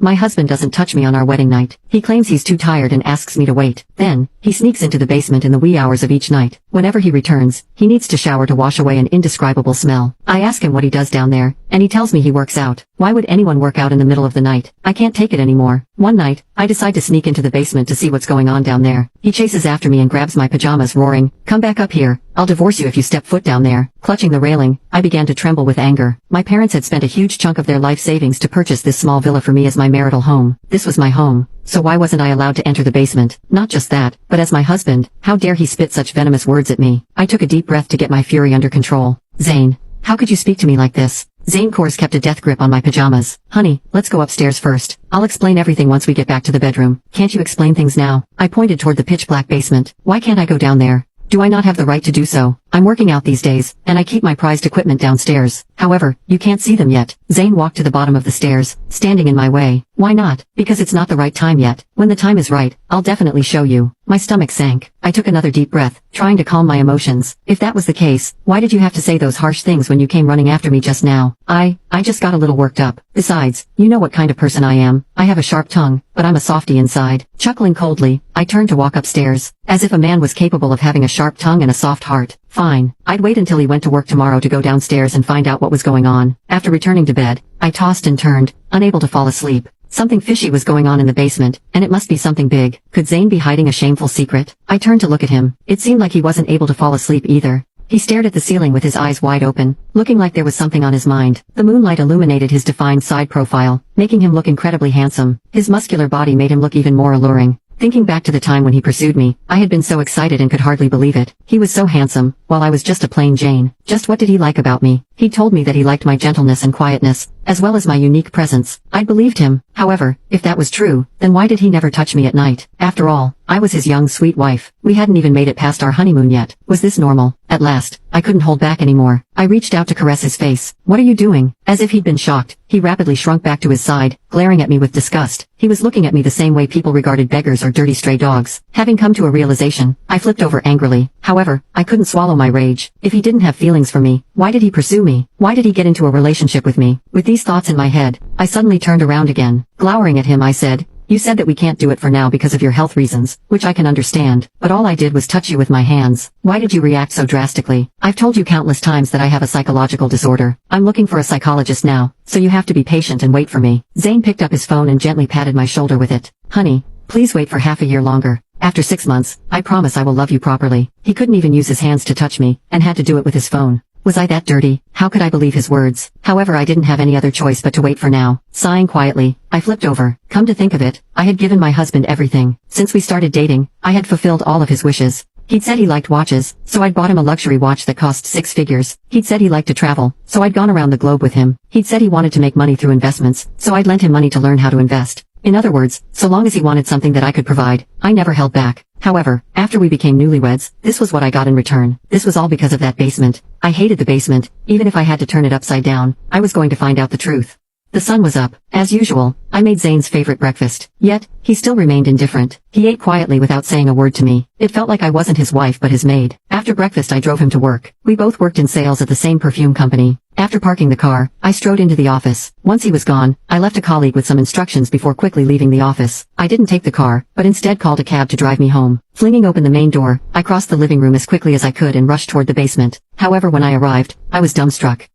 My husband doesn't touch me on our wedding night. He claims he's too tired and asks me to wait. Then, he sneaks into the basement in the wee hours of each night. Whenever he returns, he needs to shower to wash away an indescribable smell. I ask him what he does down there, and he tells me he works out. Why would anyone work out in the middle of the night? I can't take it anymore. One night, I decide to sneak into the basement to see what's going on down there. He chases after me and grabs my pajamas, roaring, "Come back up here. I'll divorce you if you step foot down there." Clutching the railing, I began to tremble with anger. My parents had spent a huge chunk of their life savings to purchase this small villa for me as my marital home. This was my home. So why wasn't I allowed to enter the basement? Not just that, but as my husband, how dare he spit such venomous words at me? I took a deep breath to get my fury under control. "Zane, how could you speak to me like this?" Zane Kors kept a death grip on my pajamas. "Honey, let's go upstairs first. I'll explain everything once we get back to the bedroom. Can't you explain things now?" I pointed toward the pitch-black basement. "Why can't I go down there? Do I not have the right to do so? I'm working out these days, and I keep my prized equipment downstairs. However, you can't see them yet." Zane walked to the bottom of the stairs, standing in my way. "Why not?" "Because it's not the right time yet. When the time is right, I'll definitely show you." My stomach sank. I took another deep breath, trying to calm my emotions. If that was the case, why did you have to say those harsh things when you came running after me just now? I just got a little worked up. Besides, you know what kind of person I am. I have a sharp tongue, but I'm a softie inside. Chuckling coldly, I turned to walk upstairs. As if a man was capable of having a sharp tongue and a soft heart. Fine. I'd wait until he went to work tomorrow to go downstairs and find out what was going on. After returning to bed, I tossed and turned, unable to fall asleep. Something fishy was going on in the basement, and it must be something big. Could Zane be hiding a shameful secret? I turned to look at him. It seemed like he wasn't able to fall asleep either. He stared at the ceiling with his eyes wide open, looking like there was something on his mind. The moonlight illuminated his defined side profile, making him look incredibly handsome. His muscular body made him look even more alluring. Thinking back to the time when he pursued me, I had been so excited and could hardly believe it. He was so handsome, while I was just a plain Jane. Just what did he like about me? He told me that he liked my gentleness and quietness, as well as my unique presence. I believed him. However, if that was true, then why did he never touch me at night? After all, I was his young sweet wife. We hadn't even made it past our honeymoon yet. Was this normal? At last, I couldn't hold back anymore. I reached out to caress his face. "What are you doing?" As if he'd been shocked, he rapidly shrunk back to his side, glaring at me with disgust. He was looking at me the same way people regarded beggars or dirty stray dogs. Having come to a realization, I flipped over angrily. However, I couldn't swallow my rage. If he didn't have feelings for me, why did he pursue me? Why did he get into a relationship with me? With these thoughts in my head, I suddenly turned around again. Glowering at him, I said, "You said that we can't do it for now because of your health reasons, which I can understand, but all I did was touch you with my hands. Why did you react so drastically? I've told you countless times that I have a psychological disorder. I'm looking for a psychologist now, so you have to be patient and wait for me." Zane picked up his phone and gently patted my shoulder with it. "Honey, please wait for half a year longer. After 6 months, I promise I will love you properly." He couldn't even use his hands to touch me, and had to do it with his phone. Was I that dirty? How could I believe his words? However, I didn't have any other choice but to wait for now. Sighing quietly, I flipped over. Come to think of it, I had given my husband everything. Since we started dating, I had fulfilled all of his wishes. He'd said he liked watches, so I'd bought him a luxury watch that cost 6 figures. He'd said he liked to travel, so I'd gone around the globe with him. He'd said he wanted to make money through investments, so I'd lent him money to learn how to invest. In other words, so long as he wanted something that I could provide, I never held back. However, after we became newlyweds, this was what I got in return. This was all because of that basement. I hated the basement. Even if I had to turn it upside down, I was going to find out the truth. The sun was up. As usual, I made Zane's favorite breakfast. Yet, he still remained indifferent. He ate quietly without saying a word to me. It felt like I wasn't his wife but his maid. After breakfast I drove him to work. We both worked in sales at the same perfume company. After parking the car, I strode into the office. Once he was gone, I left a colleague with some instructions before quickly leaving the office. I didn't take the car, but instead called a cab to drive me home. Flinging open the main door, I crossed the living room as quickly as I could and rushed toward the basement. However, when I arrived, I was dumbstruck.